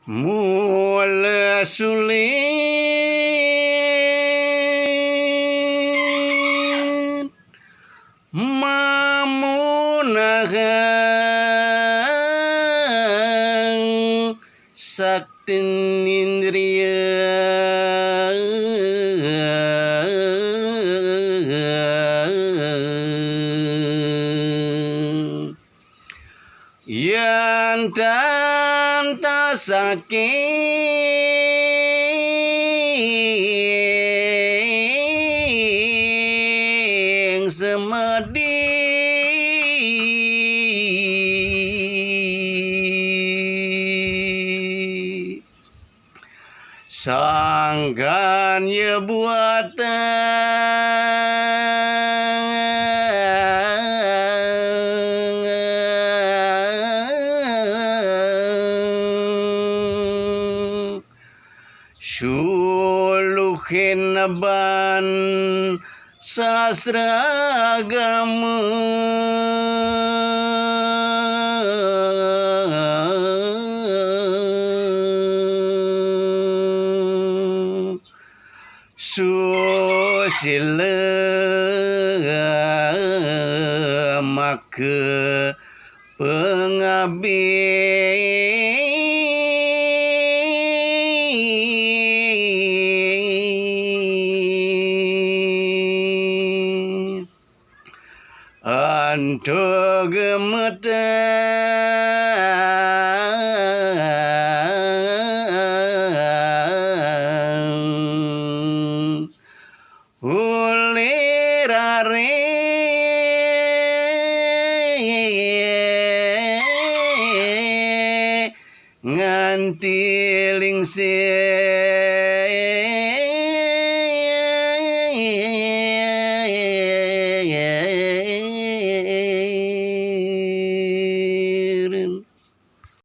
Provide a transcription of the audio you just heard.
mula sulit memunahkan sakti indriya yang tanpa saking semedi sangkan ye buatan suluhin ban sastra agama susila maka pengabdi anto gemetan ulirare nganti lingsir